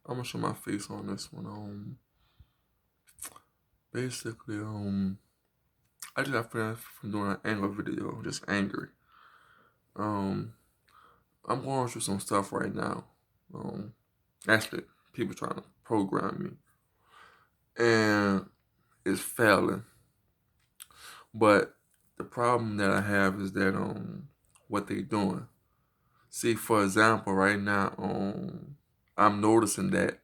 I'm gonna show my face on this one. Basically, I just got finished from doing an anger video, just angry. Um, I'm going through some stuff right now. Um, Actually, people trying to program me, and it's failing. But the problem that I have is that what they doing. See, for example, right now, I'm noticing that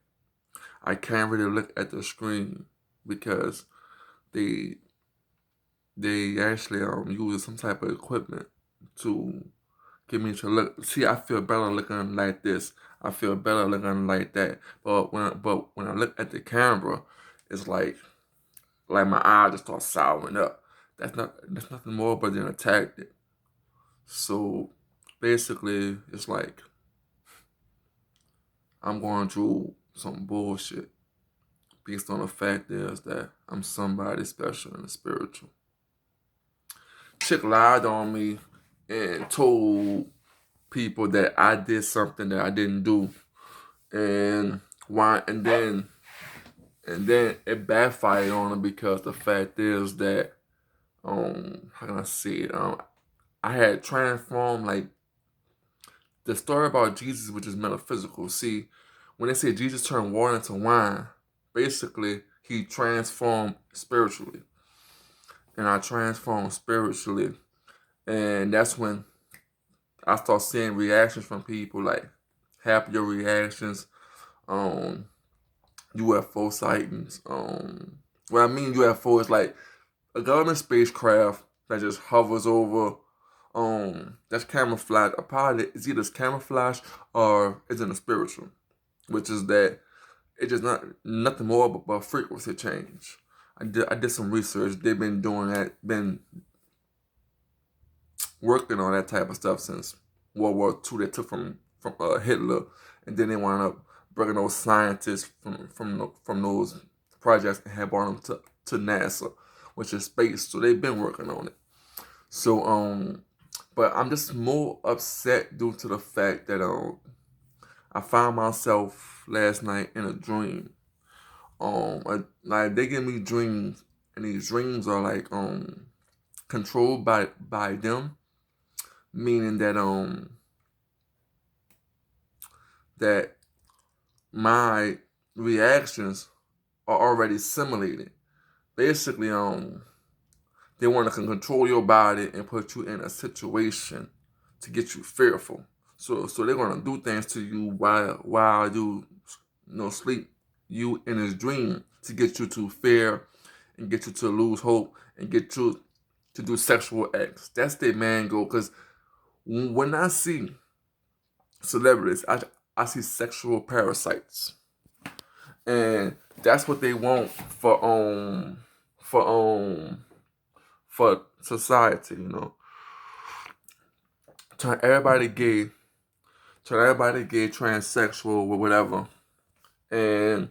I can't really look at the screen because they they actually use some type of equipment to get me to look. See, I feel better looking like this. I feel better looking like that. But when I look at the camera, it's like my eyes just start souring up. That's nothing more but an tactic. So basically, it's like I'm going through some bullshit based on the fact is that I'm somebody special in the spiritual. Chick lied on me and told people that I did something that I didn't do, and why? And then it backfired on him because the fact is that how can I say it? I had transformed like the story about Jesus, which is metaphysical. See, when they say Jesus turned water into wine, basically he transformed spiritually, and I transformed spiritually, and that's when I start seeing reactions from people like happier reactions, um, UFO sightings. What I mean UFO is like a government spacecraft that just hovers over. That's camouflage. A part of it is either camouflage or it's in a spiritual, which is that it's just not nothing more but frequency change. I did some research. They've been doing that, been working on that type of stuff since World War II. They took from Hitler, and then they wound up bringing those scientists from those projects and had brought them to NASA, which is space. So they've been working on it. So but I'm just more upset due to the fact that I found myself last night in a dream. Like they give me dreams, and these dreams are like controlled by them, meaning that my reactions are already simulated. Basically, they want to control your body and put you in a situation to get you fearful. So they're gonna do things to you while you sleep you in this dream to get you to fear and get you to lose hope and get you to do sexual acts. That's their main goal. Because when I see celebrities, I see sexual parasites, and that's what they want for for society. Turn everybody gay, turn everybody gay, transsexual, or whatever, and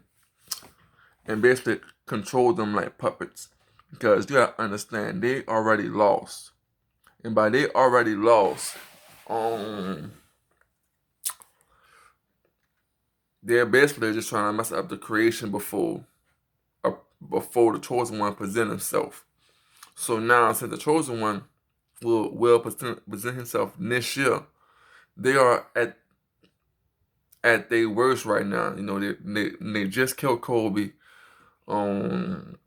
basically control them like puppets. Because you gotta understand, they already lost, and by they already lost, um, they're basically just trying to mess up the creation uh, before the chosen one present himself. So now, since the chosen one will present himself next year, they are at their worst right now. They just killed Kobe. Um,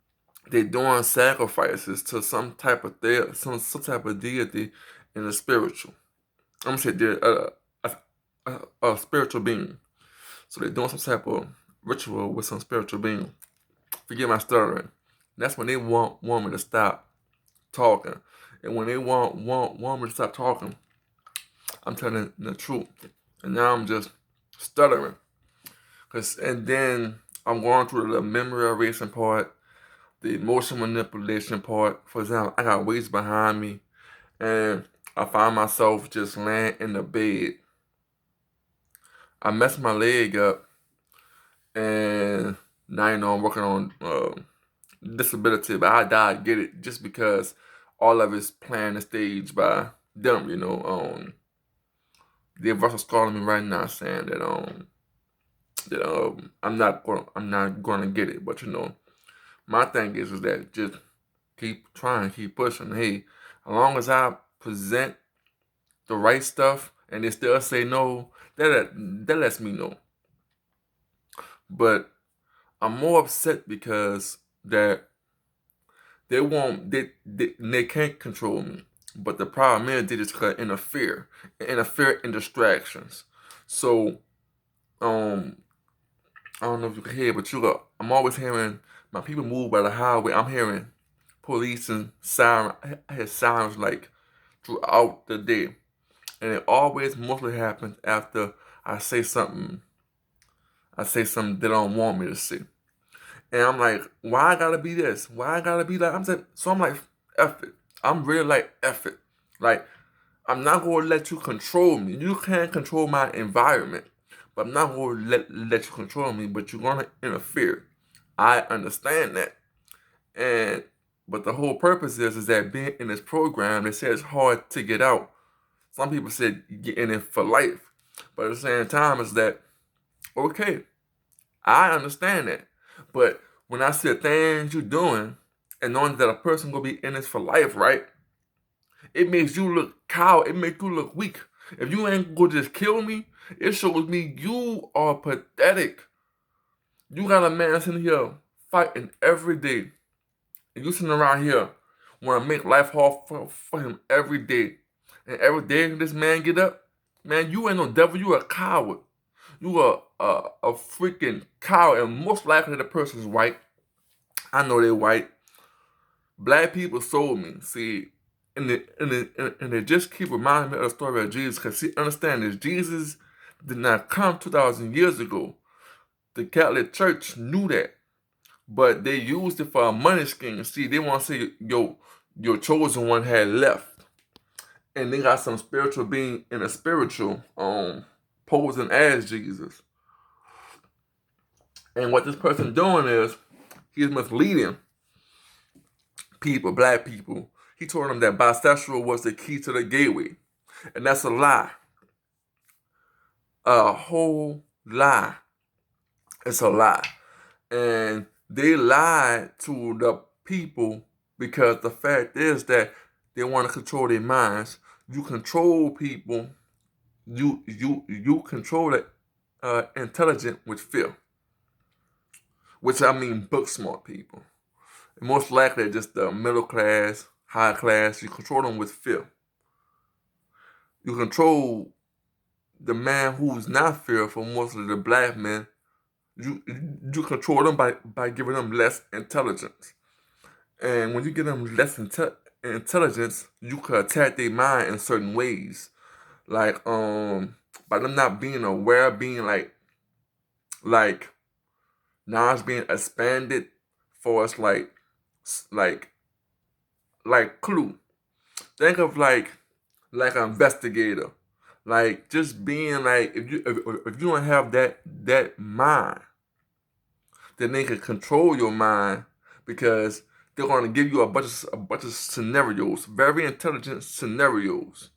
they doing sacrifices to some type of deity in the spiritual. I'm gonna say a spiritual being. So they're doing some type of ritual with some spiritual being. Forgive my stuttering. That's when they want me to stop talking, and when they want me to stop talking, I'm telling the truth. And now I'm just stuttering. And then I'm going through the memory erasing part, the emotion manipulation part. For example, I got weights behind me, and I find myself just laying in the bed. I messed my leg up, and now I'm working on disability, but I get it just because all of it's planned and staged by them. The advice is calling me right now saying that I'm not gonna get it. But my thing is that just keep trying, keep pushing. Hey, as long as I present the right stuff and they still say no, that lets me know. But I'm more upset because that they can't control me. But the problem is they just gonna interfere in distractions. So um I don't know if you can hear, but I'm always hearing my people move by the highway. I'm hearing police and siren. I hear sirens like throughout the day, and it always mostly happens after I say something. I say something they don't want me to say, and I'm like, why I gotta be this? Why I gotta be like? I'm like, F it. I'm really like F it. Like I'm not gonna let you control me. You can't control my environment, but I'm not gonna let you control me. But you're gonna interfere. I understand that, and but the whole purpose is that being in this program, they say it's hard to get out. Some people said get in it for life, but at the same time, it's that okay. I understand that, but when I see the things you're doing, and knowing that a person gonna be in this for life, right? It makes you look coward. It makes you look weak. If you ain't gonna just kill me, it shows me you are pathetic. You got a man sitting here fighting every day, and you sitting around here want to make life hard for him every day. And every day this man get up, man, you ain't no devil. You a coward. You are a freaking coward, and most likely the person's white. I know they're white. Black people sold me. See, and they just keep reminding me of the story of Jesus. Because see, understand this, Jesus did not come 2,000 years ago. The Catholic Church knew that, but they used it for a money scheme. See, they want to say, yo, your chosen one had left, and they got some spiritual being in a spiritual posing as Jesus. And what this person doing is he's misleading people, black people. He told them that bisexual was the key to the gateway. And that's a lie. A whole lie. It's a lie. And they lied to the people because the fact is that they want to control their minds. You control people. You control the intelligent with fear. Which I mean book smart people. And most likely just the middle class, high class. You control them with fear. You control the man who's not fearful, mostly the black men. You control them by giving them less intelligence. And when you give them less intelligence, you can attack their mind in certain ways. Like by them not being aware, being like knowledge being expanded for us like Clue. Think of like an investigator. Like just being like if you don't have that mind, then they can control your mind because they're going to give you a bunch of scenarios, very intelligent scenarios,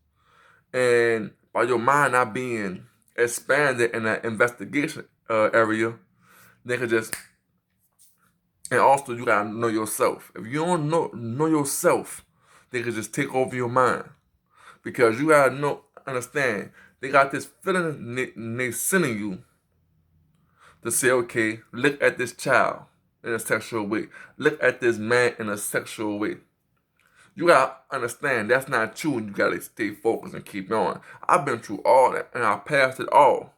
and by your mind not being expanded in that investigation area, they can just. And also, you gotta know yourself. If you don't know yourself, they can just take over your mind because you gotta understand. They got this feeling they sending you to say, okay, look at this child in a sexual way. Look at this man in a sexual way. You gotta understand that's not true and you gotta stay focused and keep going. I've been through all that and I passed it all.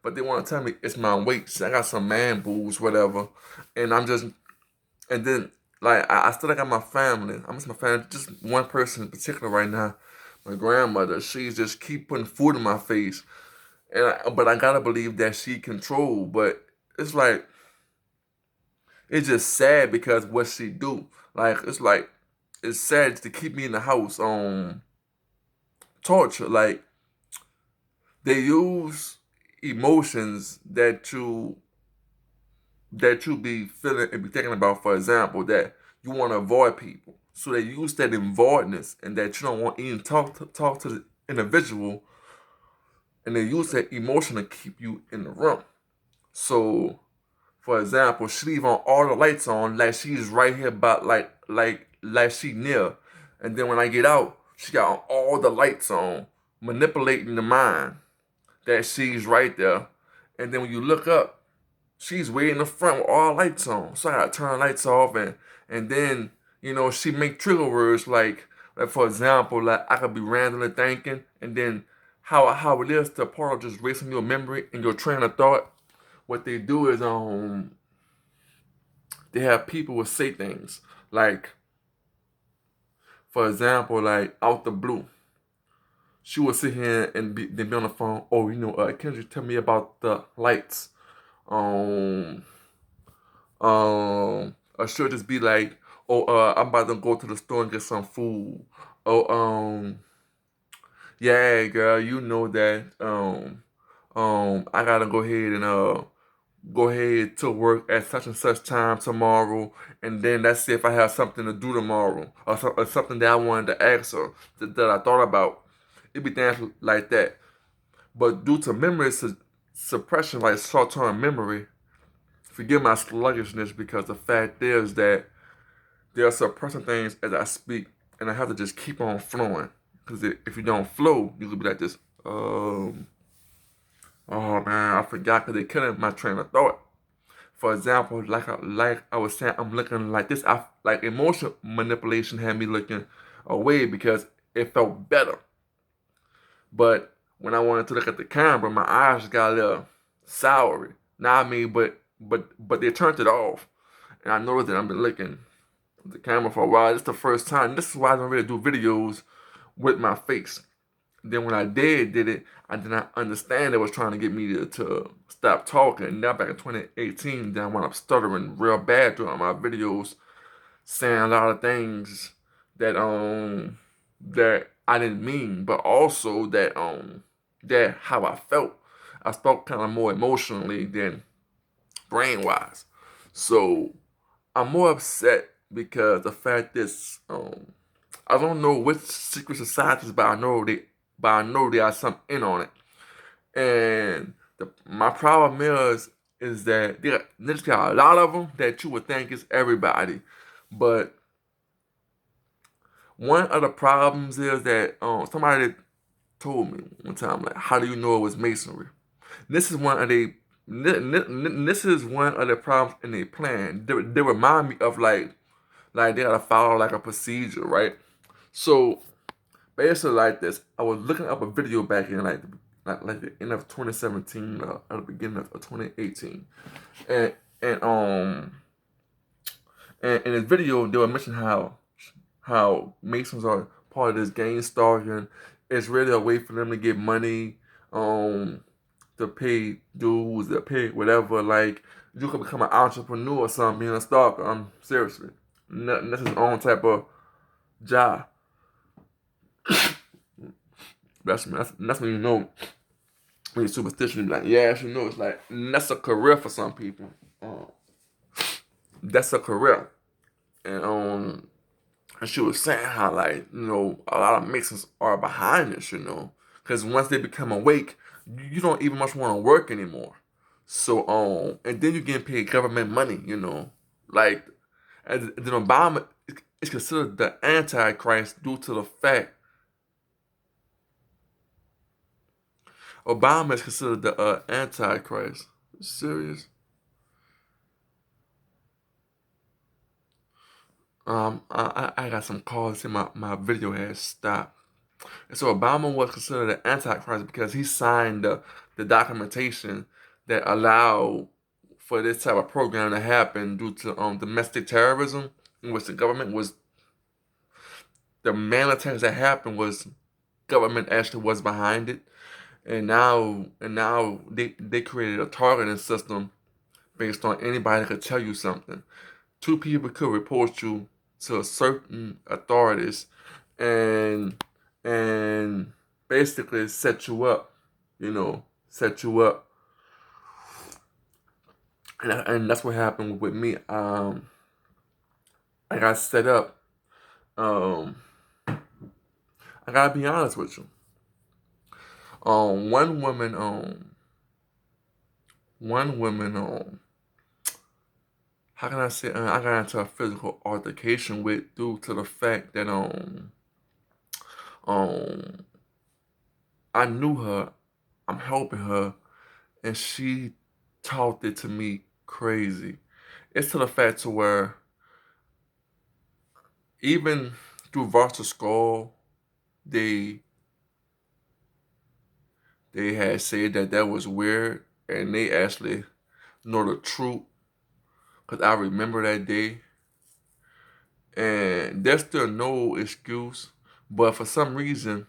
But they wanna tell me it's my weight. I got some man boobs, whatever. And and then like I still got my family. I miss my family. Just one person in particular right now. My grandmother. She just keep putting food in my face. But I gotta believe that she controlled. But it's like it's just sad because what she do. Like it's sad to keep me in the house on torture. Like they use emotions that you be feeling and be thinking about. For example, that you want to avoid people, so they use that avoidance and that you don't want to even talk to the individual, and they use that emotion to keep you in the room. So, for example, she leave on all the lights on, like she's right here, but like she near. And then when I get out, she got all the lights on, manipulating the mind that she's right there. And then when you look up, she's way in the front with all lights on. So I gotta turn the lights off, and then she make trigger words like for example, like I could be randomly thinking, and then how it is to part of just racing your memory and your train of thought. What they do is they have people will say things like, for example, like out the blue, she will sit here and then be on the phone. Oh, can you tell me about the lights? Um, or she'll just be like, oh, I'm about to go to the store and get some food. Oh, yeah, girl, you know that. I gotta go ahead to work at such and such time tomorrow, and then let's see if I have something to do tomorrow, or something that I wanted to ask her that I thought about. It be things like that. But due to memory suppression, like short-term memory, forgive my sluggishness because the fact is that there are suppressing things as I speak, and I have to just keep on flowing. Because if you don't flow, you could be like this. Oh man, I forgot because they killing my train of thought. For example, like I was saying, I'm looking like this. I like emotion manipulation had me looking away because it felt better. But when I wanted to look at the camera, my eyes got a little soury. Now I mean, but they turned it off, and I noticed that I've been looking at the camera for a while. This is the first time. This is why I don't really do videos with my face. Then when I did it, I did not understand it was trying to get me to stop talking. Now back in 2018, then when I'm stuttering real bad throughout my videos, saying a lot of things that I didn't mean, but also that how I felt. I spoke kind of more emotionally than brain wise. So I'm more upset because the fact is I don't know which secret societies, but I know they are some in on it. And my problem is that there's got a lot of them that you would think is everybody, but one of the problems is that somebody told me one time, like, how do you know it was masonry? This is one of the this is one of the problems in their plan. They remind me of like they gotta follow like a procedure, right? So basically like this, I was looking up a video back in like the end of 2017 at the beginning of 2018, and and um and in this video they were mentioning how Masons are part of this gang stalking. It's really a way for them to get money, to pay dues, to pay whatever. Like you could become an entrepreneur or something, being a stalker. Seriously, that's his own type of job. That's when you know when you're superstitious. Like yeah, you know, it's like that's a career for some people. That's a career, and and she was saying how like a lot of Masons are behind this, because once they become awake, you don't even much want to work anymore. So and then you're getting paid government money, like and then Obama is considered the Antichrist due to the fact Obama is considered the Antichrist. Serious? I got some calls and my video has stopped. And so Obama was considered an antichrist because he signed the documentation that allowed for this type of program to happen due to domestic terrorism, in which the main attacks that happened was government actually was behind it, and now they created a targeting system based on anybody that could tell you something. Two people could report you to certain authorities and and basically set you up, set you up. And that's what happened with me. I got set up. Um, I gotta be honest with you. One woman one woman, how can I say, I got into a physical altercation with due to the fact that um, I knew her, I'm helping her, and she talked it to me crazy. It's to the fact to where even through varsity school, they they had said that that was weird, and they actually know the truth, because I remember that day, and there's still no excuse, but for some reason,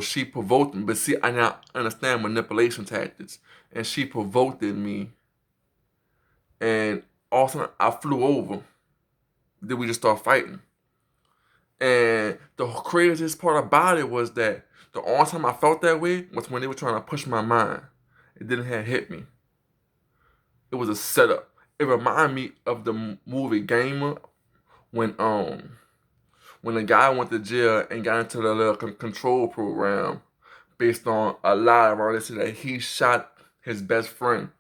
she provoked me. But see, I now understand manipulation tactics, and she provoked me, and all of a sudden I flew over. Then we just start fighting. And the craziest part about it was that the only time I felt that way was when they were trying to push my mind. It didn't have hit me. It was a setup. It reminded me of the movie Gamer when when the guy went to jail and got into the little control program based on a lie around this that he shot his best friend.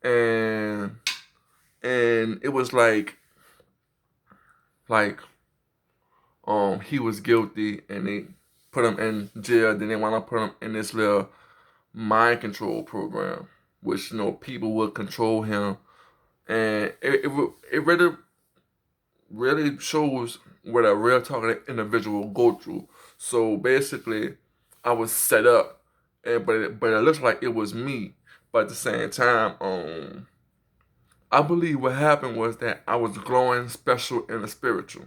And it was like he was guilty and they put him in jail, then they want to put him in this little mind control program, which people would control him, and it really shows what a real targeted individual go through. So basically, I was set up, but it looks like it was me. But at the same time, I believe what happened was that I was glowing special in the spiritual,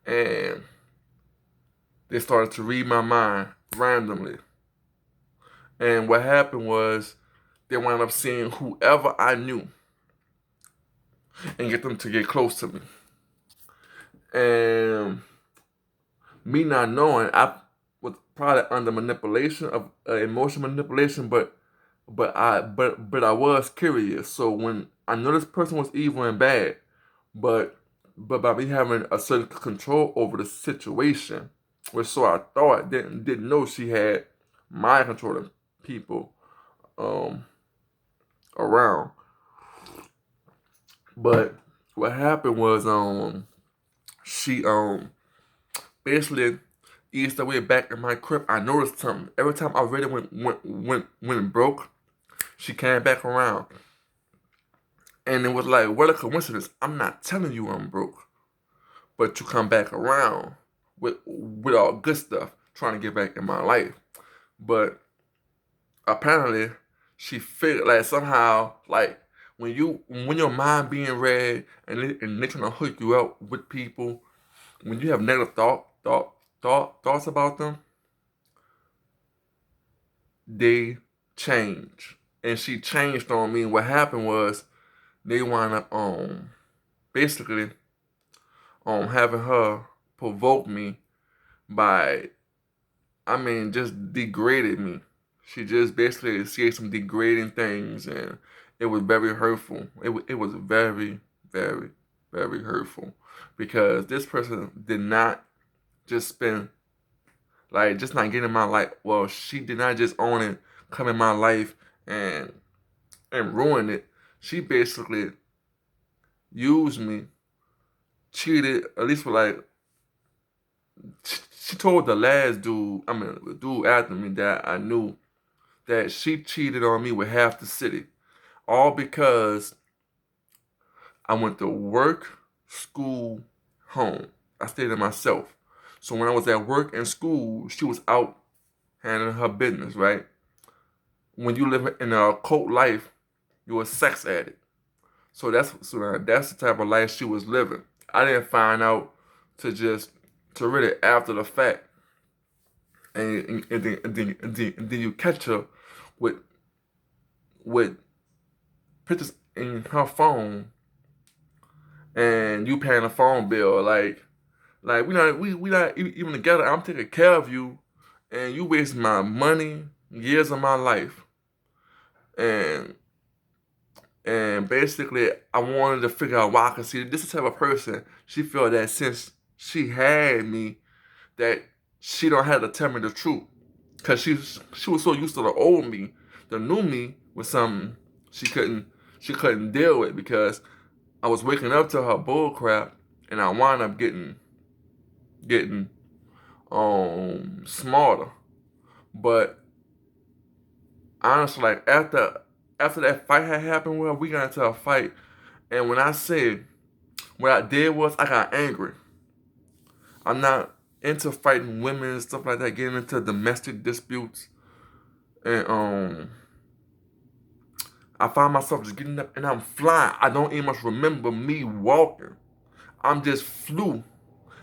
and they started to read my mind randomly. And what happened was they wound up seeing whoever I knew and get them to get close to me. And me not knowing, I was probably under manipulation of emotional manipulation, but I was curious. So when I know this person was evil and bad, but by me having a certain control over the situation, which so I thought didn't know she had mind controlling people um around. But what happened was she basically eased her way back in my crib. I noticed something. Every time I really went broke, she came back around. And it was like, what a coincidence. I'm not telling you I'm broke. But you come back around with all good stuff, trying to get back in my life. But apparently she figured like somehow like when your mind being read and they trying to hook you up with people, when you have negative thoughts about them, they change. And she changed on me. What happened was they wound up basically having her provoke me by, I mean, just degraded me. She just basically said some degrading things, and it was very hurtful. It was very, very, very hurtful because this person did not just spend, like, just not get in my life. Well, she did not just own it, come in my life and ruin it. She basically used me, cheated, at least for like, she told the last dude, I mean, the dude after me that I knew, that she cheated on me with half the city. All because I went to work, school, home. I stayed to myself. So when I was at work and school, she was out handling her business, right? When you live in a cult life, you're a sex addict. So that's the type of life she was living. I didn't find out to really after the fact, and then you catch her with with pictures in her phone, and you paying a phone bill like we not even together. I'm taking care of you, and you wasting my money, years of my life, and basically I wanted to figure out why. Cause see, this is the type of person she felt that since she had me, that she don't have to tell me the truth. Cause she was so used to the old me, the new me with something she couldn't deal with, because I was waking up to her bull crap, and I wound up getting smarter. But honestly, like after that fight had happened, well, we got into a fight, and when I said what I did was I got angry. I'm not into fighting women and stuff like that, getting into domestic disputes, and I find myself just getting up and I'm flying. I don't even much remember me walking. I'm just flew.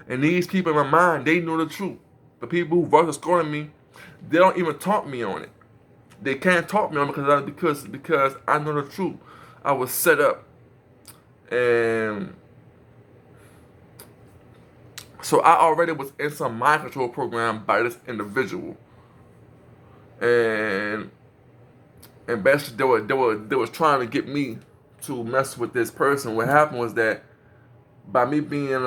And these people in my mind, they know the truth. The people who versus scoring me, they don't even talk me on it. They can't talk me on it because I know the truth. I was set up, and so I already was in some mind control program by this individual, and basically they was trying to get me to mess with this person. What happened was that by me being,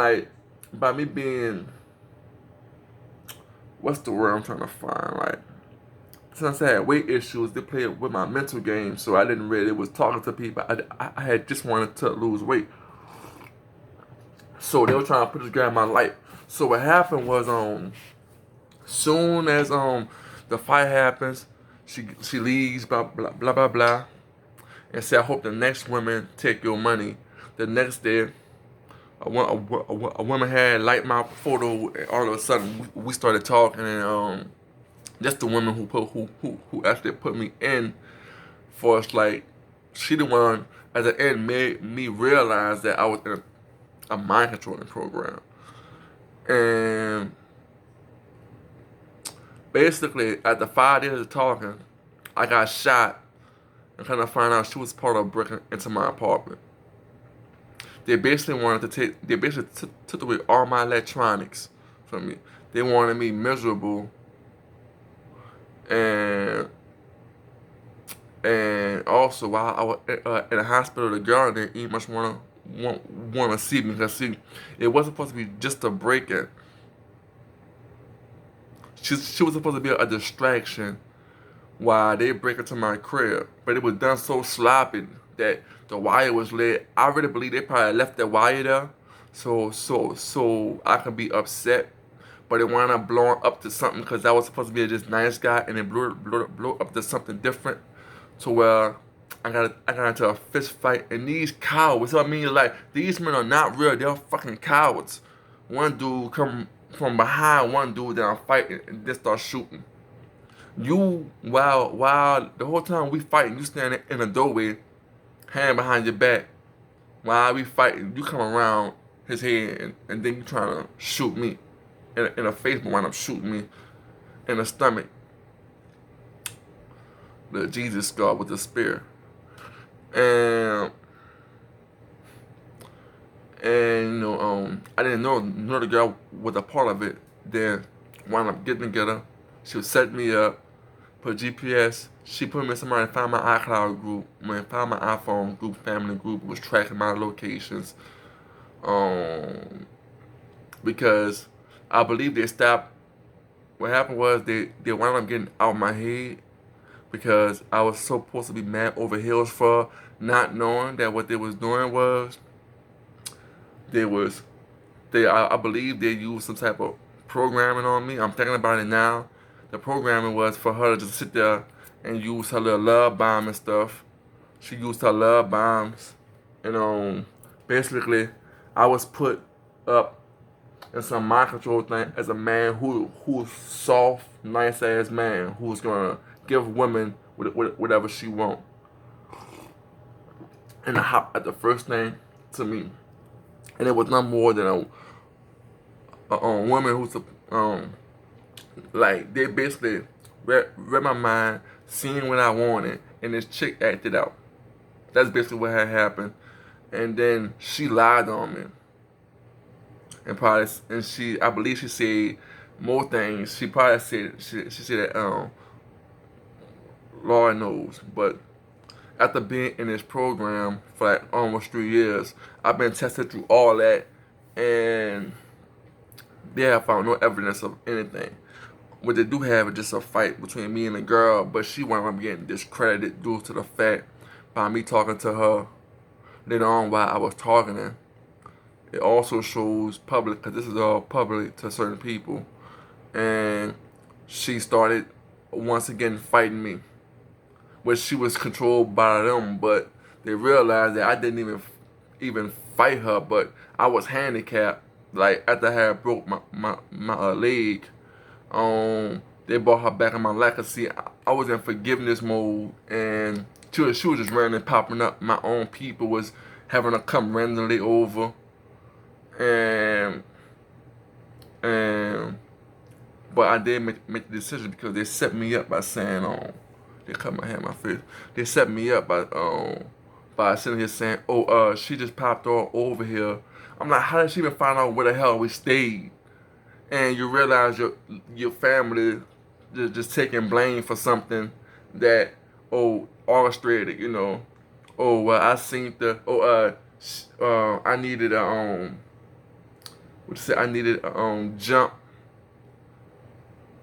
what's the word I'm trying to find, like, since I had weight issues, they played with my mental game, so I didn't really was talking to people. I had just wanted to lose weight, so they were trying to put this guy in my life. So what happened was, soon as the fight happens, she leaves, blah blah blah blah blah, and said, "I hope the next woman take your money." The next day, a woman had liked my photo, and all of a sudden we started talking, and that's the woman who actually put me in for us. Like, she the one at the end made me realize that I was in a mind controlling program. And basically, after 5 days of talking, I got shot and kind of find out she was part of breaking into my apartment. They basically took away all my electronics from me. They wanted me miserable, and also while I was in the hospital, the girl didn't even much want to see me, because see, it wasn't supposed to be just a break-in. She was supposed to be a distraction while they break into my crib, but it was done so sloppy that the wire was lit. I really believe they probably left the wire there, so I could be upset. But it wound up blowing up to something, because I was supposed to be this nice guy, and it blew up to something different. To where I got into a fist fight, and these cowards. I mean, like, these men are not real. They're fucking cowards. One dude come from behind one dude that I'm fighting, and then start shooting. You, while the whole time we fighting, you standing in the doorway, hand behind your back. While we fighting, you come around his head, and then you trying to shoot me in the face, but wind up shooting me in the stomach. The Jesus scar with the spear. And I didn't know the girl was a part of it. Then wound up getting together. She would set me up, put GPS. She put me in somebody, found my iCloud group, found my iPhone group, family group, was tracking my locations. Because I believe they stopped. What happened was they wound up getting out of my head, because I was so supposed to be mad over heels for not knowing that what they was doing was I believe they used some type of programming on me. I'm thinking about it now. The programming was for her to just sit there and use her little love bomb and stuff. She used her love bombs, and basically I was put up in some mind control thing as a man who's soft, nice ass man who's gonna give women whatever she want. And I hopped at the first thing to me, and it was not more than a woman who's like, they basically read my mind, seeing what I wanted, and this chick acted out. That's basically what had happened. And then she lied on me, and I believe she said more things. She probably said that Lord knows, but after being in this program for like almost 3 years, I've been tested through all that, and they have found no evidence of anything. what they do have is just a fight between me and the girl, but she wound up getting discredited due to the fact by me talking to her later on while I was talking to her. It also shows public, because this is all public to certain people, and she started once again fighting me, which she was controlled by them, but they realized that I didn't even fight her, but I was handicapped. Like after I had broke my leg, they brought her back in my life. Cause see, I was in forgiveness mode, and she was just randomly popping up. My own people was having her come randomly over, and and but I did make the decision because they set me up by saying, they cut my hand, my face. They set me up by sitting here saying, she just popped all over here. I'm like, how did she even find out where the hell we stayed? And you realize your family just taking blame for something that orchestrated, well, I seen I needed I needed a jump.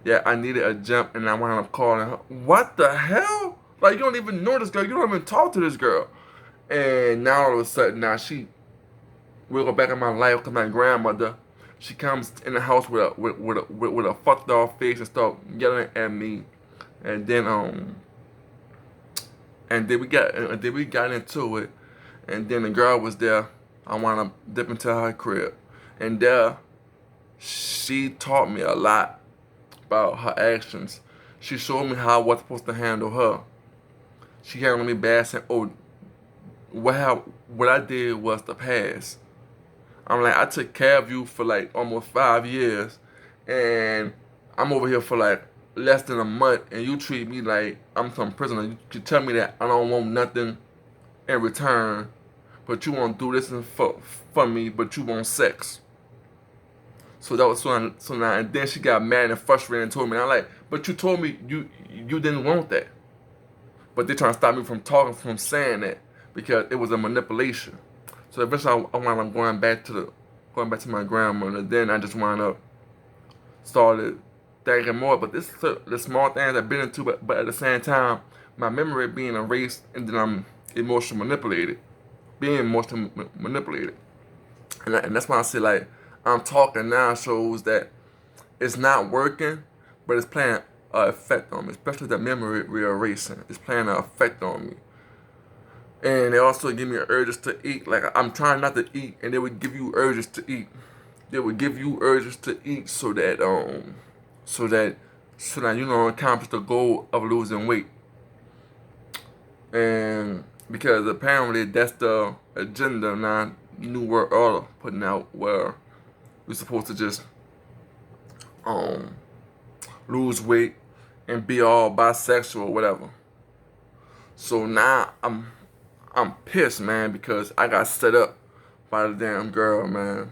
Yeah, I needed a jump, and I wound up calling her. What the hell? Like, you don't even know this girl. You don't even talk to this girl. And now all of a sudden, now will go back in my life because my grandmother, she comes in the house with a fucked off face and start yelling at me, and then we got into it, and then the girl was there. I wound up dipping to her crib, and there she taught me a lot about her actions. She showed me how I was supposed to handle her. She handled me bad, saying, what I did was the past. I'm like, I took care of you for like almost 5 years, and I'm over here for like less than a month, and you treat me like I'm some prisoner. You tell me that I don't want nothing in return, but you won't do this for me, but you want sex. So that was so now, and then she got mad and frustrated and told me, and I'm like, but you told me you didn't want that. But they trying to stop me from saying that because it was a manipulation. So eventually I wound up going back to my grandmother. Then I just wound up started thinking more. But this the small things I've been into, but at the same time, my memory being erased, and then I'm emotionally manipulated, and that's why I say like I'm talking now shows that it's not working, but it's playing an effect on me, especially the memory re-erasing. It's playing an effect on me. And they also give me urges to eat. Like, I'm trying not to eat, and they would give you urges to eat. They would give you urges to eat so that accomplish the goal of losing weight. And because apparently that's the agenda now, New World Order putting out, where we're supposed to just lose weight and be all bisexual or whatever. So now I'm pissed, man, because I got set up by the damn girl, man.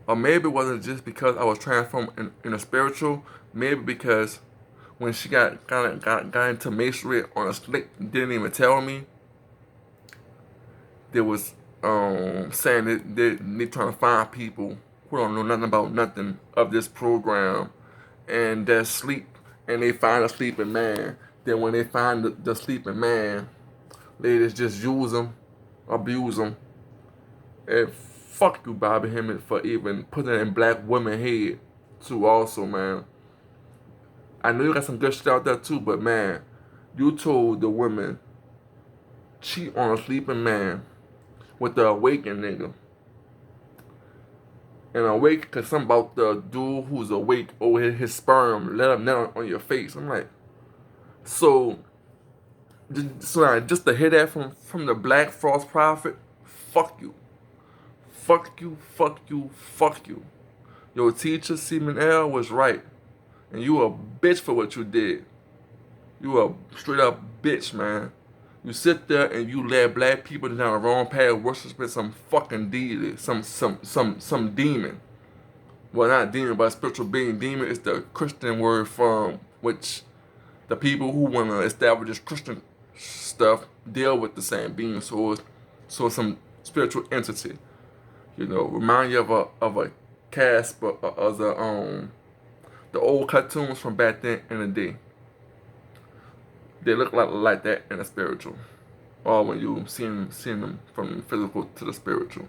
Or maybe it wasn't just because I was transformed in a spiritual. Maybe because when she got into masonry on a slick, didn't even tell me. They was saying that they trying to find people who don't know nothing about nothing of this program, and that sleep, and they find a sleeping man. Then when they find the sleeping man, they just use them, abuse them, and fuck you, Bobby Hemmett, for even putting it in black women's head too. Also, man, I know you got some good shit out there too, but man, you told the women cheat on a sleeping man with the awakened nigga. And awake, cause something about the dude who's awake over his sperm, let him net on your face. I'm like, so just to hear that from the black false prophet, fuck you. Fuck you, fuck you, fuck you. Your teacher, Seaman L, was right. And you a bitch for what you did. You a straight up bitch, man. You sit there and you let black people down the wrong path, worshiping some fucking deity, some demon. Well, not demon, but spiritual being. Demon is the Christian word from which the people who want to establish this Christian stuff deal with the same being. So it's some spiritual entity. Remind you of a cast of the old cartoons from back then in the day. They look like that in the spiritual, or when you seeing them from the physical to the spiritual.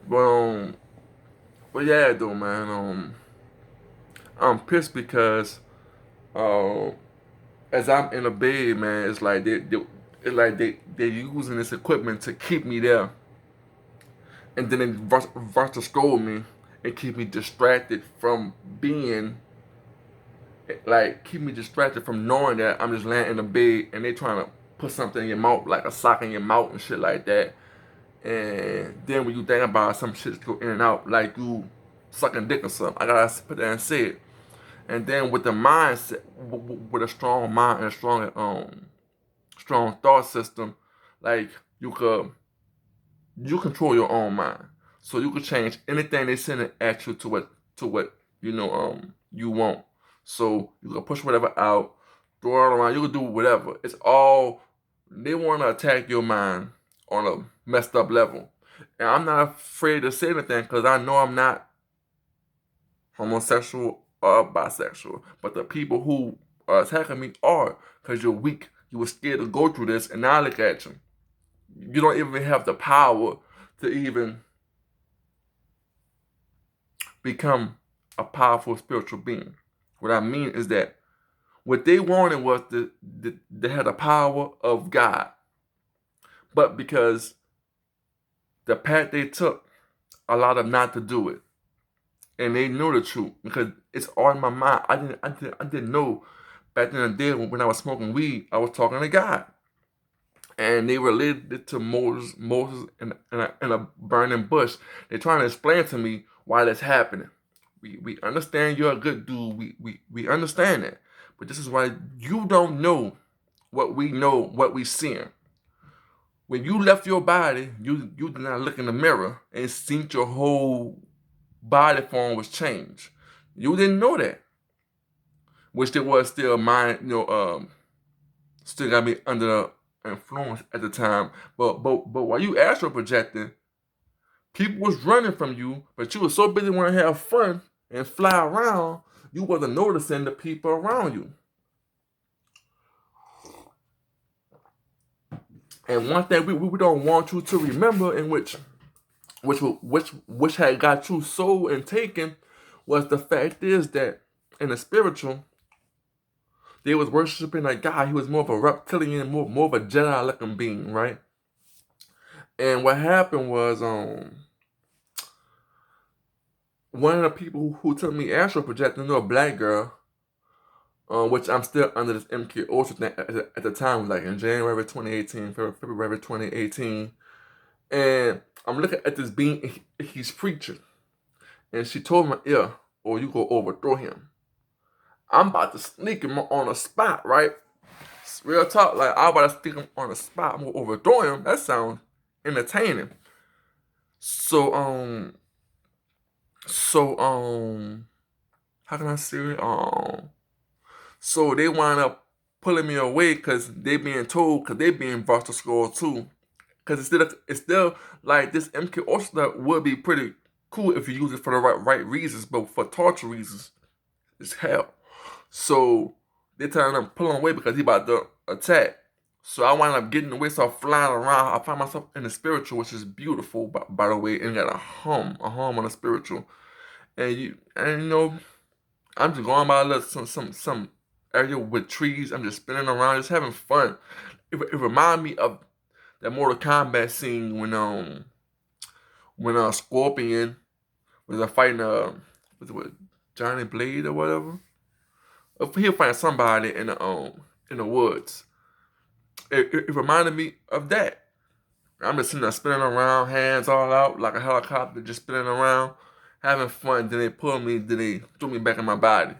But but yeah, though, man, I'm pissed because uh, as I'm in the bed, man, it's like they're using this equipment to keep me there, and then they rush to scold me and keep me distracted from being keep me distracted from knowing that I'm just laying in the bed and they trying to put something in your mouth, like a sock in your mouth and shit like that. And then when you think about it, some shit go in and out, like you sucking dick or something. I gotta put that and say it. And then with the mindset, with a strong mind and a strong thought system, like you control your own mind, so you can change anything they send at you to what you want. So you can push whatever out, throw it around. You can do whatever. It's all they want to attack your mind on a messed up level. And I'm not afraid to say anything because I know I'm not homosexual or bisexual. But the people who are attacking me are, because you're weak. You were scared to go through this, and now I look at you. You don't even have the power to even become a powerful spiritual being. What I mean is that what they wanted was they had the power of God. But because the path they took allowed them not to do it. And they knew the truth because it's all in my mind. I didn't know back in the day when I was smoking weed, I was talking to God. And they related it to Moses in a burning bush. They're trying to explain to me why that's happening. We understand you're a good dude. We understand that. But this is why you don't know what we know, what we seeing. When you left your body, you did not look in the mirror and see your whole body form was changed. You didn't know that. Which there was still mind, still got me under the influence at the time. But while you astral projecting, people was running from you, but you was so busy wanting to have fun and fly around, you wasn't noticing the people around you. And one thing we don't want you to remember, in which had got you sold and taken, was the fact is that in the spiritual, they was worshiping a guy. He was more of a reptilian, more of a Jedi-looking being, right? And what happened was, one of the people who took me astral projecting, a black girl, which I'm still under this MK Ultra thing at the time, like in January 2018, February 2018. And I'm looking at this being, he's preaching. And she told my ear, or you go overthrow him. I'm about to sneak him on the spot, right? Real talk, like I'm about to sneak him on the spot. I'm gonna overthrow him. That sounds entertaining. So how can I say it? So they wind up pulling me away because they being told, because they being brought to school too. Because it's still like this MK Ultra would be pretty cool if you use it for the right reasons, but for torture reasons, it's hell. So they telling them pull him away because he about to attack. So I wind up getting away, so I'm flying around. I find myself in the spiritual, which is beautiful, by the way, and got a hum on the spiritual. And I'm just going by some area with trees. I'm just spinning around, just having fun. It reminds me of that Mortal Kombat scene when Scorpion was fighting was it what, Johnny Blade or whatever. He'll find somebody in the woods. It reminded me of that. I'm just sitting there spinning around, hands all out like a helicopter, just spinning around, having fun. Then they pull me, then they threw me back in my body.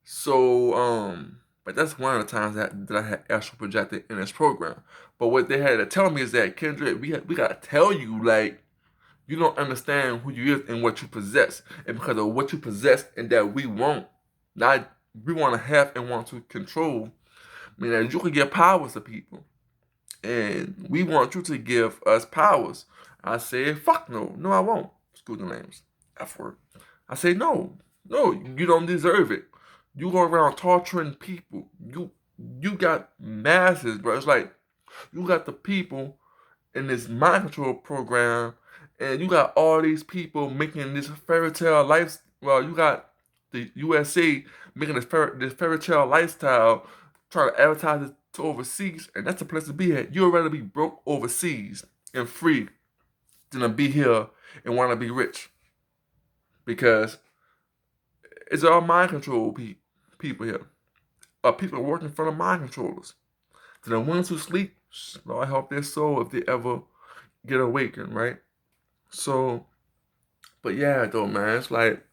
So but that's one of the times that I had astral projected in this program. But what they had to tell me is that, Kendrick, we gotta tell you, like, you don't understand who you is and what you possess. And because of what you possess and that we want to have and want to control, meaning that you can give powers to people. And we want you to give us powers. I said, fuck no. No, I won't. Excuse the names. F word. I say, no, you don't deserve it. You go around torturing people. You got masses, bro. It's like you got the people in this mind control program, and you got all these people making this fairy tale life. Well, you got the USA making this fairy tale lifestyle, trying to advertise it to overseas, and that's the place to be at. You'd rather be broke overseas and free than to be here and want to be rich, because it's all mind control people here. People working for the mind controllers. To the ones who sleep, Lord help their soul if they ever get awakened, right? So, but yeah, though, man, it's like,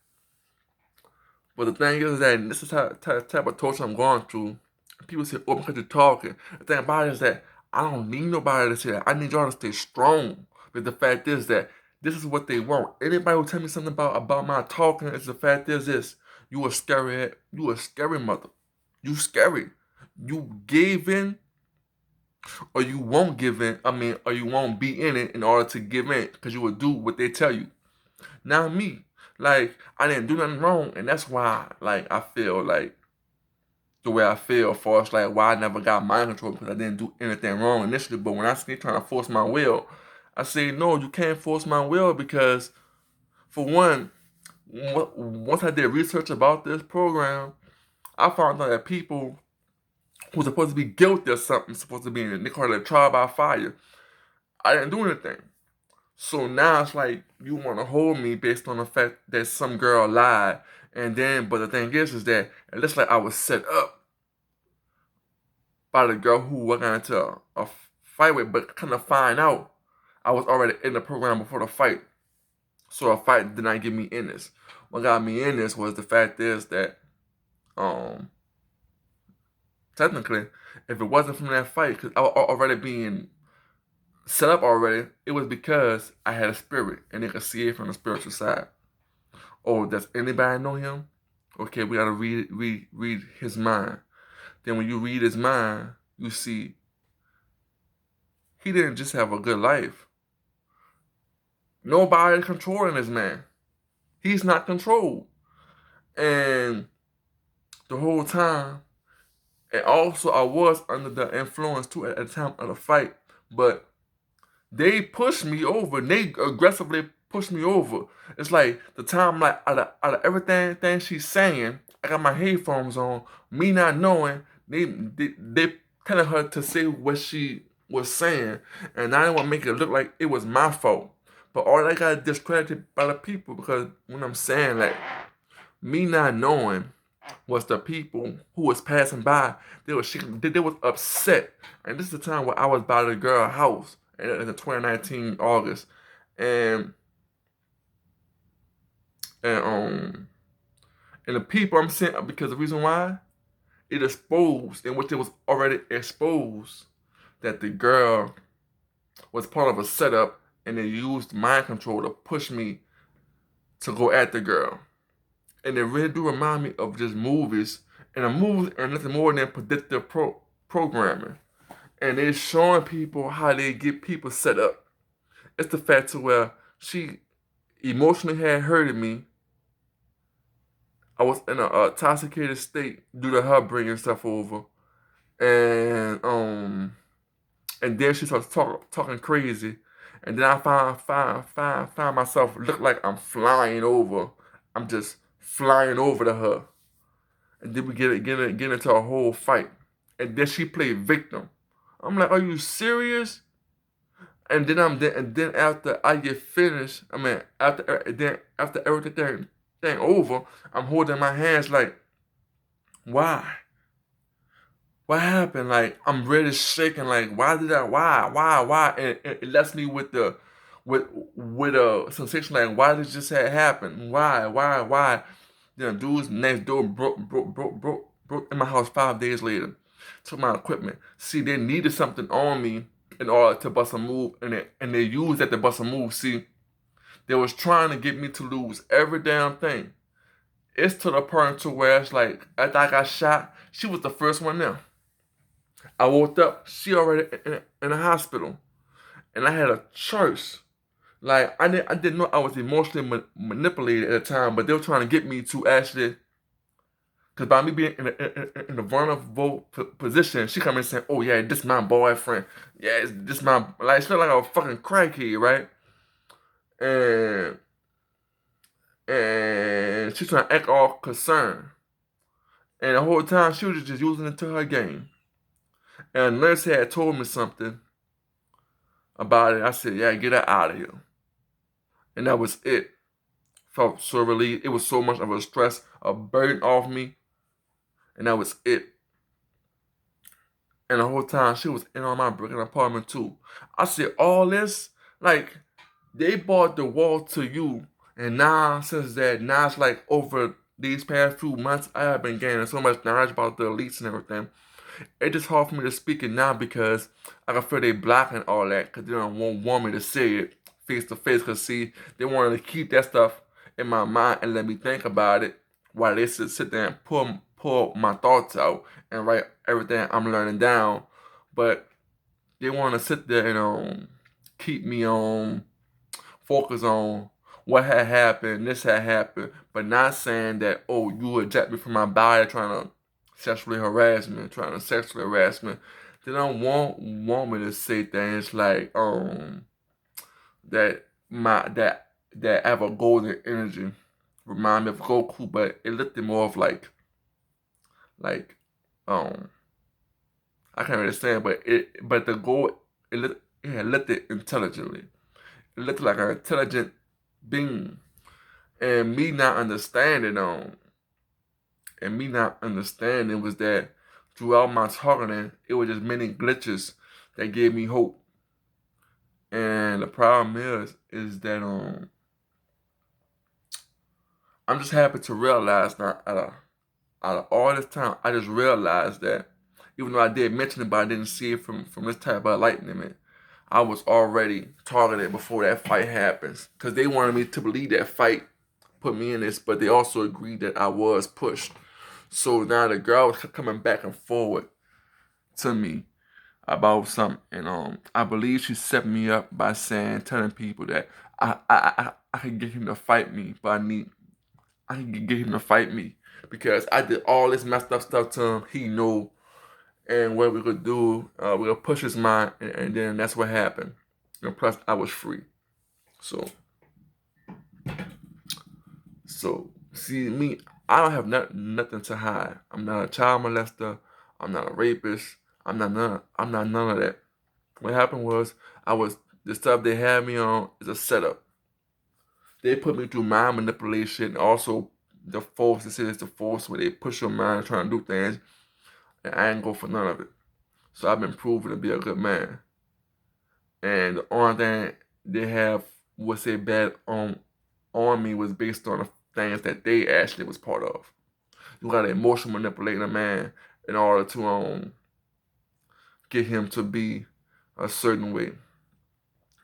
but the thing is that this is type of torture I'm going through. People say, oh, because you're talking. The thing about it is that I don't need nobody to say that. I need y'all to stay strong. But the fact is that this is what they want. Anybody who tell me something about my talking, is the fact is this: you a scary mother. You scary. You gave in, or you won't give in. I mean, or you won't be in it in order to give in, because you will do what they tell you. Now me, like, I didn't do nothing wrong, and that's why, like, I feel like the way I feel for us, like, why I never got mind control, because I didn't do anything wrong initially. But when I see trying to force my will, I say, no, you can't force my will, because for one, once I did research about this program, I found out that people who's supposed to be guilty of something, supposed to be in, they call it a trial by fire. I didn't do anything. So now it's like you want to hold me based on the fact that some girl lied, and then, but the thing is that it looks like I was set up by the girl who we're going to a fight with, but kind of find out I was already in the program before the fight. So a fight did not get me in this. What got me in this was the fact is that, technically, if it wasn't from that fight, because I was already being set up already, it was because I had a spirit, and they could see it from the spiritual side. Oh, does anybody know him? Okay, we gotta read his mind. Then when you read his mind, you see he didn't just have a good life. Nobody controlling this man. He's not controlled. And the whole time, and also I was under the influence too at the time of the fight, but they pushed me over. They aggressively pushed me over. It's like the time, like out of everything she's saying, I got my headphones on. Me not knowing, they telling her to say what she was saying, and I didn't want to make it look like it was my fault. But all I got discredited by the people, because when I'm saying, like, me not knowing was the people who was passing by, they was upset. And this is the time where I was by the girl house in the 2019 August, and and the people I'm saying, because the reason why it exposed, in which it was already exposed, that the girl was part of a setup, and they used mind control to push me to go at the girl. And it really do remind me of just movies, and the movies are nothing more than predictive programming. And they're showing people how they get people set up. It's the fact to where she emotionally had hurted me. I was in a intoxicated state due to her bringing stuff over, and then she starts talking crazy, and then I find myself look like I'm flying over. I'm just flying over to her, and then we get into a whole fight, and then she played victim. I'm like, are you serious? And then after I get finished, I mean after everything over, I'm holding my hands like, why? What happened? Like, I'm really shaking. Like, why? And it lets me with a sensation like, why did this happen? Why? Then dudes next door broke in my house 5 days later. Took my equipment. See, they needed something on me in order to bust a move, and they used that to bust a move. See, they was trying to get me to lose every damn thing. It's to the point to where it's like, after I got shot, she was the first one there. I woke up, she already in the hospital. And I had a choice Like I didn't know I was emotionally manipulated at the time, but they were trying to get me to actually, because by me being in a vulnerable position, she come in saying, "Oh yeah, this my boyfriend. Yeah, this my like." She felt like a fucking crackhead, right? And she's trying to act all concerned, and the whole time she was just using it to her game. And the nurse had told me something about it. I said, "Yeah, get her out of here," and that was it. Felt so relieved. It was so much of a stress, a burden off me, and that was it. And the whole time she was in on my broken apartment too. I said, all this, like, they bought the wall to you. And now, since that, now it's like over these past few months, I have been gaining so much knowledge about the elites and everything. It's just hard for me to speak it now because I can feel they blocking all that because they don't want me to say it face to face. Because, see, they wanted to keep that stuff in my mind and let me think about it while they sit there and pull my thoughts out and write everything I'm learning down. But they want to sit there and keep me on focus on what had happened, this had happened, but not saying that, oh, you eject me from my body trying to sexually harass me. They don't want me to say things like that that I have a golden energy. Remind me of Goku, but it looked more of like um I can't understand, but the gold it had looked it intelligently. It looked like an intelligent being. And me not understanding was that throughout my talking, it was just many glitches that gave me hope. And the problem is that I'm just happy to realize now out of all this time, I just realized that even though I did mention it, but I didn't see it from this type of enlightenment, I was already targeted before that fight happens. Because they wanted me to believe that fight put me in this, but they also agreed that I was pushed. So now the girl was coming back and forward to me about something. And I believe she set me up by telling people that I could get him to fight me, but I can get him to fight me because I did all this messed up stuff to him. He knew, and what we could do, we could push his mind, and then that's what happened. And plus, I was free. So, see me, I don't have nothing to hide. I'm not a child molester. I'm not a rapist. I'm not none of that. What happened was, I was the stuff they had me on is a setup. They put me through mind manipulation, and also the force. They say it's the force where they push your mind trying to do things, and I ain't go for none of it. So I've been proven to be a good man. And the only thing they have was say bad on me was based on the things that they actually was part of. You gotta emotionally manipulate a man in order to get him to be a certain way.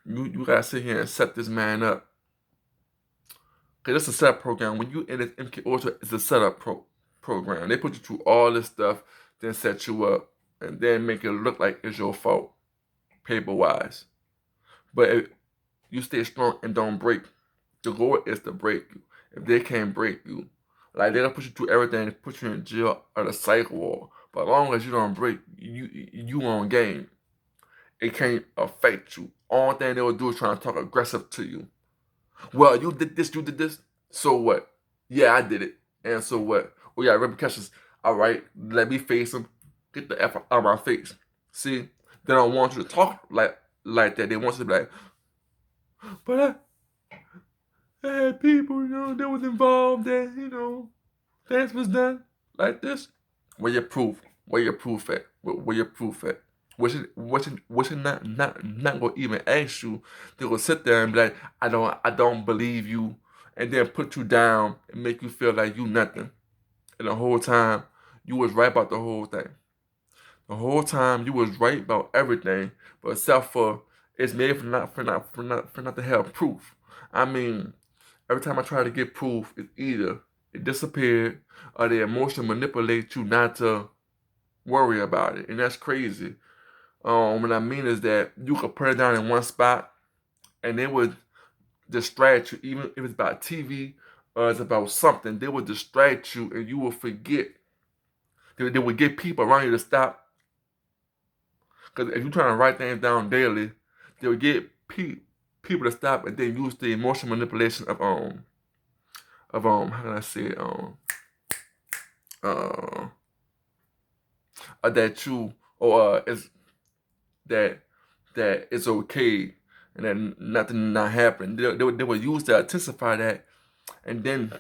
You gotta sit here and set this man up. Cause it's a setup program. When you in this MK Ultra, it's a setup program. They put you through all this stuff, then set you up, and then make it look like it's your fault, paper wise. But if you stay strong and don't break, the goal is to break you. If they can't break you, like they'll put you through everything, put you in jail or the psych ward. But as long as you don't break, you on game. It can't affect you. Only thing they will do is try to talk aggressive to you. Well, you did this. So what? Yeah, I did it. And so what? Oh yeah, repercussions. All right, let me face them. Get the F out of my face. See, they don't want you to talk like that. They want you to be like, but I had people, that was involved, and things was done like this. Where your proof? Where your proof at? Where your proof at? Which not gonna even ask you. They gonna sit there and be like, I don't believe you, and then put you down and make you feel like you nothing. And the whole time you was right about the whole thing. The whole time you was right about everything, but except for it's made for not to have proof. I mean, every time I try to get proof, it's either it disappeared or they emotionally manipulate you not to worry about it, and that's crazy. What I mean is that you could put it down in one spot, and they would distract you, even if it's about TV or it's about something. They will distract you, and you will forget. They will get people around you to stop. Because if you're trying to write things down daily, they will get people to stop and then use the emotional manipulation of how can I say it uh that you or is that that it's okay and that nothing not happening. They will use that, intensify that, and then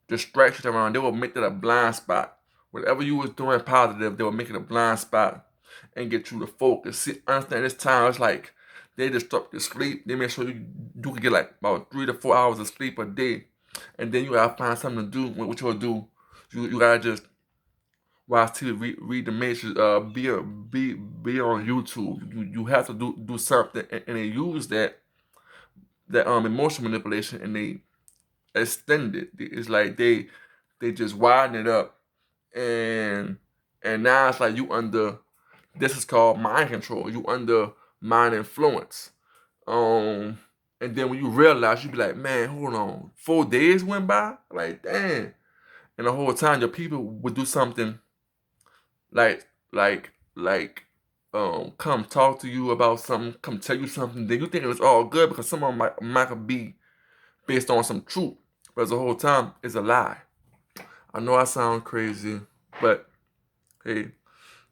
distractions around. They will make that a blind spot. Whatever you was doing positive, they will make it a blind spot and get you to focus. See, understand this time it's like they disrupt your sleep. They make sure you can get like about 3 to 4 hours of sleep a day, and then you gotta find something to do. What you'll do, you gotta just watch TV, read the messages, be on YouTube. You have to do something, and they use that emotional manipulation, and they extend it. It's like they just widen it up, and now it's like you under, this is called mind control. You under mind influence. Um, and then when you realize, you be like, man, hold on, 4 days went by, like damn, and the whole time your people would do something like come talk to you about something, come tell you something, then you think it's all good because some of them might be based on some truth, but the whole time it's a lie. I know I sound crazy, but hey,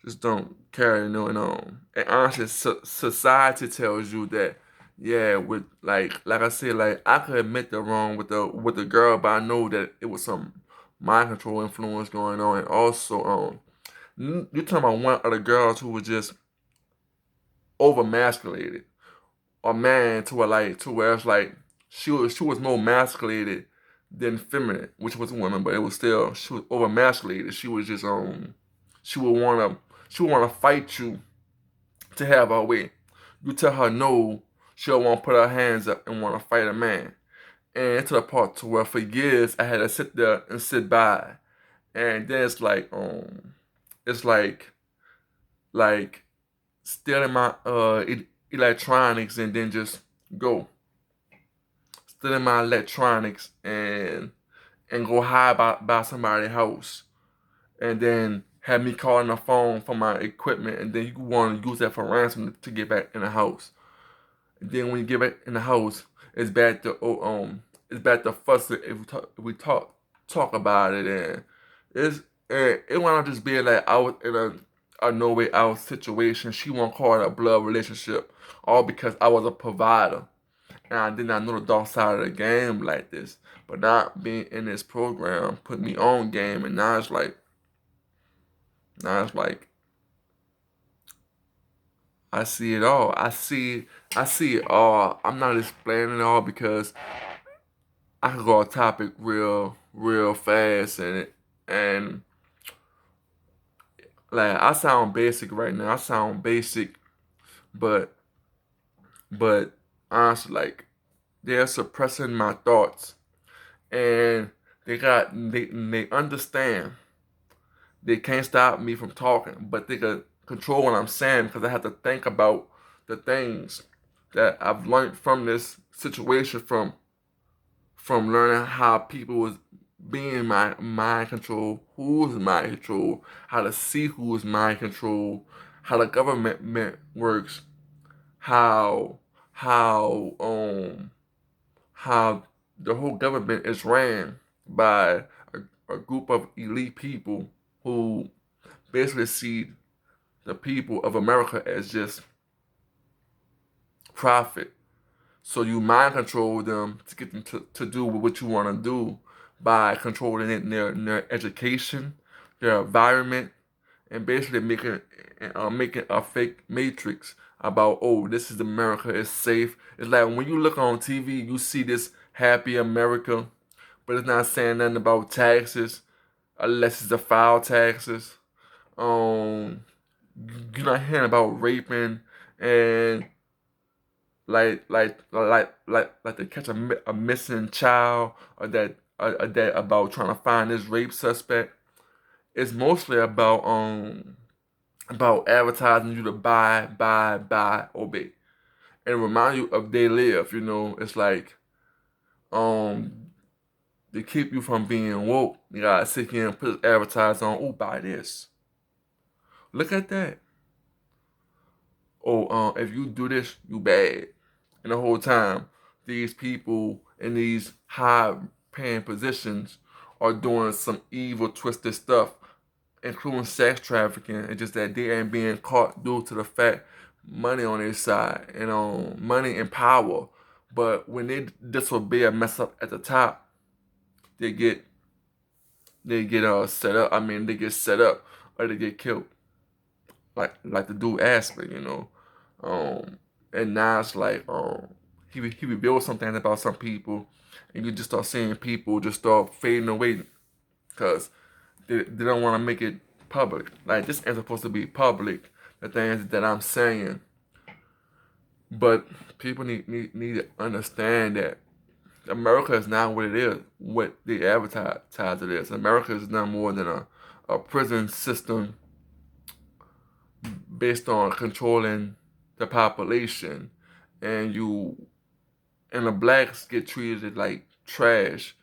just don't carry on. And honestly, society tells you that, yeah, with like I said, like I could admit the wrong with the girl, but I know that it was some mind control influence going on, and also you're talking about one of the girls who was just over masculated, or man to where it's like she was more masculated than feminine, which was a woman, but it was still, she was over masculated. She was just she would wanna fight you to have her way. You tell her no, she'll want to put her hands up and want to fight a man. And to the part to where for years I had to sit there and sit by, and then it's like stealing my electronics and then just go stealing my electronics and go hide by somebody's house, and then have me calling the phone for my equipment, and then you want to use that for ransom to get back in the house. And then when you get back in the house, it's bad to fuss it if we talk about it, and it's it wanna just be like I was in a no way out situation. She won't call it a blood relationship, all because I was a provider and I did not know the dark side of the game like this. But not being in this program put me on game, and now it's like I see it all. I see it all. I'm not explaining it all because I could go off topic real fast, and like I sound basic right now. I sound basic, but but honestly, like they're suppressing my thoughts, and they understand they can't stop me from talking, but they can control what I'm saying because I have to think about the things that I've learned from this situation, from learning how people was being mind control, who's mind control, how to see who's mind control, how the government works, how how how the whole government is ran by a group of elite people who basically see the people of America as just profit. So you mind control them to get them to do what you want to do by controlling it in their education, their environment, and basically making a fake matrix about, oh, this is America, it's safe. It's like when you look on TV, you see this happy America, but it's not saying nothing about taxes unless it's the file taxes. Um, you're not hearing about raping and like to catch a missing child, or that about trying to find this rape suspect. It's mostly about advertising you to buy, obey, and remind you of they live. It's like Um, to keep you from being woke, you gotta sit here and put advertise on, oh, buy this. Look at that. Oh, if you do this, you bad. And the whole time, these people in these high paying positions are doing some evil, twisted stuff, including sex trafficking. It's just that they ain't being caught due to the fact money on their side and money and power. But when they disobey and mess up at the top, they get set up. I mean, they get set up or they get killed. Like the dude asked me, and now it's like he revealed something about some people, and you just start seeing people just start fading away because they don't want to make it public. Like this ain't supposed to be public, the things that I'm saying. But people need to understand that America is not what it is, what they advertise it is. America is not more than a prison system based on controlling the population, and the blacks get treated like trash,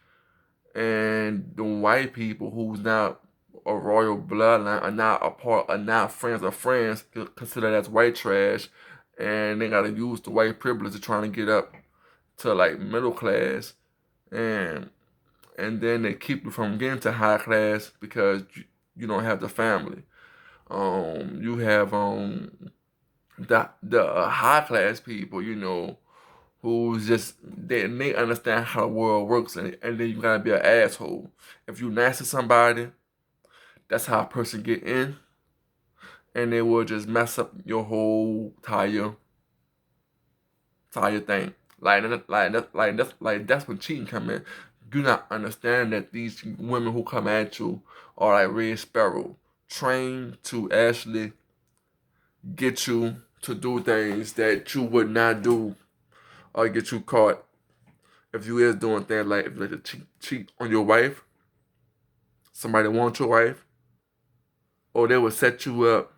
and the white people who's not a royal bloodline are not friends of friends considered as white trash, and they gotta use the white privilege to trying to get up to like middle class, and then they keep you from getting to high class because you don't have the family. You have the high class people, who's just they understand how the world works, and then you gotta be an asshole. If you nasty to somebody, that's how a person get in, and they will just mess up your whole entire thing. That's when cheating come in. You not understand that these women who come at you are like Red Sparrow, trained to actually get you to do things that you would not do or get you caught if you is doing things like if you like to cheat on your wife, somebody wants your wife, or they will set you up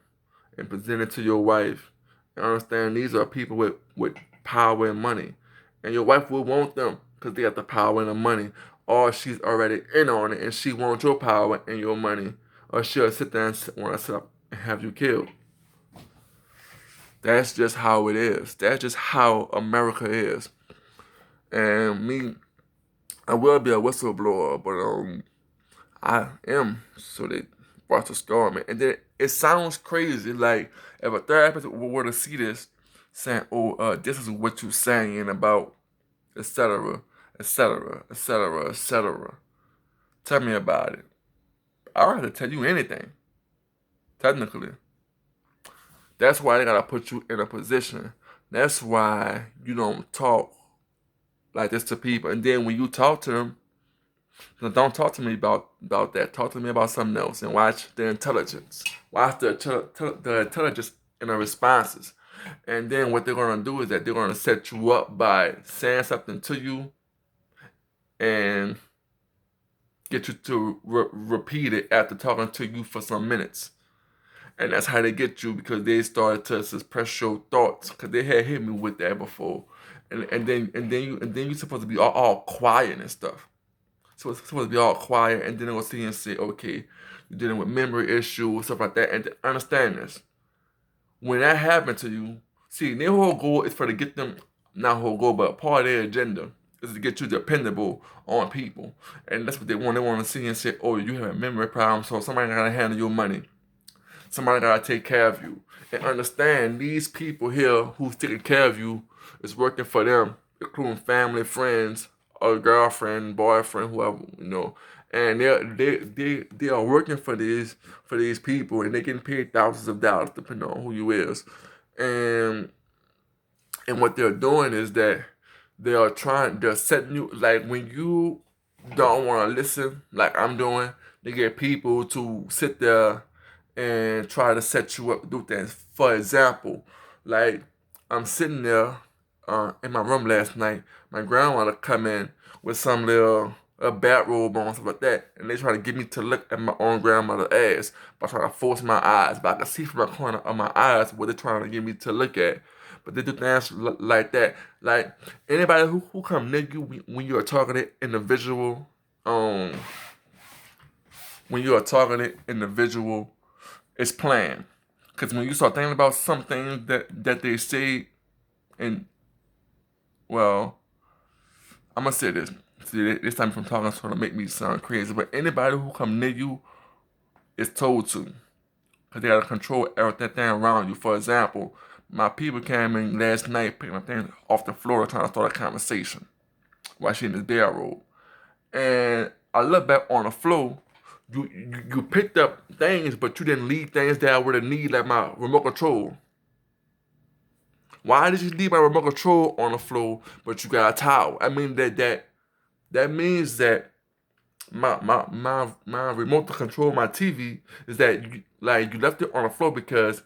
and present it to your wife. And understand these are people with power and money. And your wife will want them because they have the power and the money. Or she's already in on it and she wants your power and your money. Or she'll sit there and want to sit up and have you killed. That's just how it is. That's just how America is. And me, I will be a whistleblower, but I am, so they brought the scar me. And then it sounds crazy, like if a therapist were to see this, saying, "Oh, this is what you're saying about, etc., etc., etc., etc." Tell me about it. I don't have to tell you anything, technically. That's why they gotta put you in a position. That's why you don't talk like this to people. And then when you talk to them, don't talk to me about that. Talk to me about something else and watch the intelligence. Watch the intelligence in the responses. And then what they're gonna do is that they're gonna set you up by saying something to you and get you to repeat it after talking to you for some minutes. And that's how they get you because they started to suppress your thoughts because they had hit me with that before. And then you're supposed to be all quiet and stuff. So it's supposed to be all quiet, and then they'll see and say, okay, you're dealing with memory issues, stuff like that. And understand this. When that happened to you, see, their whole goal is for to get them, not whole goal, but part of their agenda is to get you dependable on people. And that's what they want. They want to see and say, oh, you have a memory problem, so somebody got to handle your money. Somebody got to take care of you. And understand, these people here who's taking care of you is working for them, including family, friends, or girlfriend, boyfriend, whoever. And they are working for these people, and they're getting paid thousands of dollars depending on who you is. And what they're doing is that they're setting you, like when you don't want to listen, like I'm doing, they get people to sit there and try to set you up to do things. For example, like I'm sitting there in my room last night. My grandmother come in with some little a bathrobe on, stuff like that, and they try to get me to look at my own grandmother's ass by trying to force my eyes. But I can see from the corner of my eyes what they're trying to get me to look at. but they do things like that. Like anybody who come near you when you're a targeted individual, um, when you're a targeted individual, it's planned. Because when you start thinking about some things that they say, and well, I'm gonna say this. See, this time from talking sort of make me sound crazy, but anybody who come near you is told to, because they gotta control everything around you. For example, my people came in last night, picking up things off the floor, trying to start a conversation while she in this bedroom. And I look back on the floor. You picked up things, but you didn't leave things that I would have need, like my remote control. Why did you leave my remote control on the floor, but you got a towel? I mean that means that my remote to control my TV is that you left it on the floor because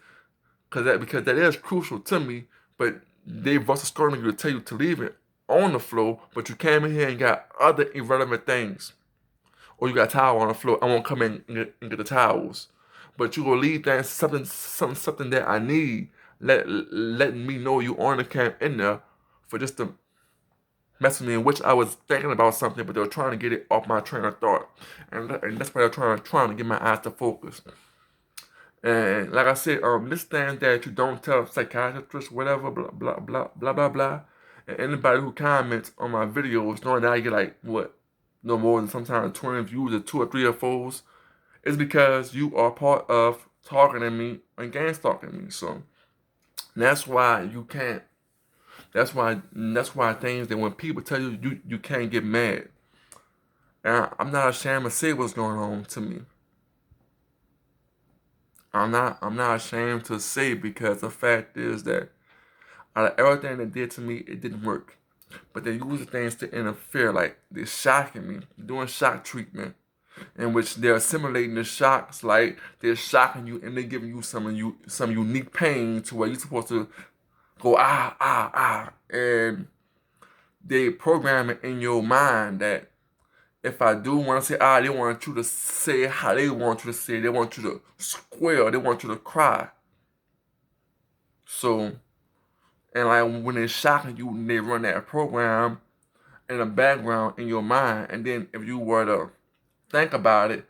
that is crucial to me. But they also scolding you to tell you to leave it on the floor, but you came in here and got other irrelevant things, or you got a towel on the floor. I won't come in and get the towels, but you will leave things something that I need. Letting me know you on the cam in there for just to mess with me, in which I was thinking about something, but they were trying to get it off my train of thought, and that's why they're trying to get my eyes to focus. And like I said, this thing that you don't tell psychiatrists, whatever, blah blah blah blah blah blah. And anybody who comments on my videos, knowing that I get like what, no more than sometimes 20 views or 2 or 3 or 4s, it's because you are part of targeting me and gang stalking me. So that's why you can't. That's why things that when people tell you you can't get mad, and I'm not ashamed to say what's going on to me. I'm not ashamed to say, because the fact is that out of everything they did to me, it didn't work. But they use the things to interfere, like they're shocking me, doing shock treatment, in which they're assimilating the shocks, like they're shocking you and they're giving you some unique pain to where you're supposed to go and they program it in your mind that if I do want to say they want you to say how they want you to say. They want you to squeal. They want you to cry. So, and like when they're shocking you, they run that program in the background in your mind, and then if you were to think about it,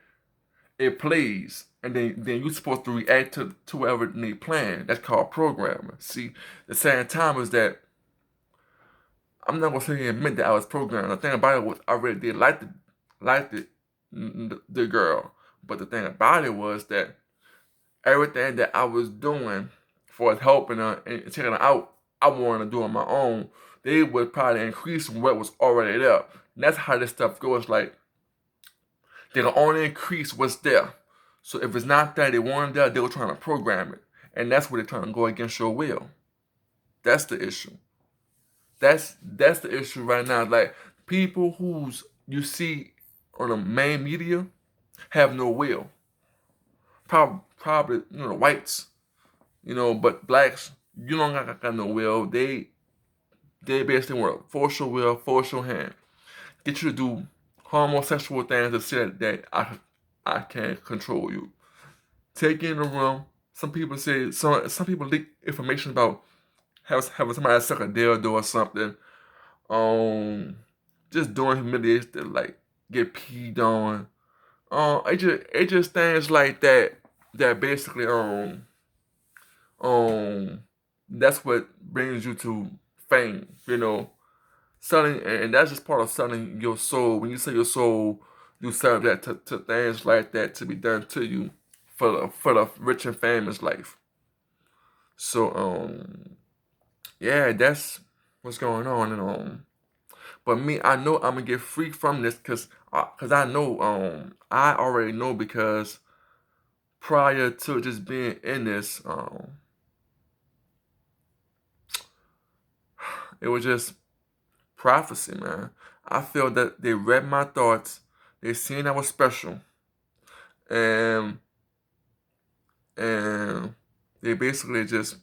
it plays, and then you're supposed to react to whatever they plan. That's called programming. See, the same time is that I'm not gonna say and admit that I was programmed. The thing about it was I really did like the girl, but the thing about it was that everything that I was doing for helping her and taking her out, I wanted to do on my own. They would probably increase what was already there. And that's how this stuff goes. Like they can only increase what's there. So if it's not there, they want it there, they were trying to program it, and that's where they're trying to go against your will. That's the issue. That's the issue right now. Like people who's you see on the main media have no will. Probably whites, but blacks, you don't got no will. They basically want force your will, force your hand, get you to do homosexual things to say that I can't control you. Take you in the room. Some people say some people leak information about having somebody suck a dildo or something. Um, just doing humiliation, like get peed on. It just things like that basically um that's what brings you to fame, selling, and that's just part of selling your soul. When you sell your soul, you sell that to things like that to be done to you for the rich and famous life. So yeah, that's what's going on. And but me, I know I'm gonna get free from this because I know I already know, because prior to just being in this, it was just prophecy, man. I feel that they read my thoughts, they seen I was special, and and they basically just,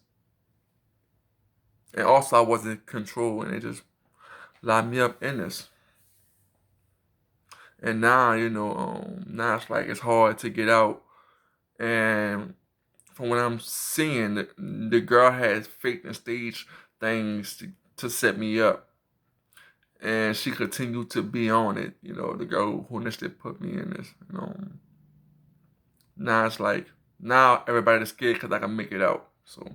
and also I wasn't in control, and they just locked me up in this. And now, now it's like it's hard to get out, and from what I'm seeing, the girl has faked and staged things to set me up, and she continued to be on it. You know, the girl who initially put me in this. You know, now it's like now everybody's scared because I can make it out. So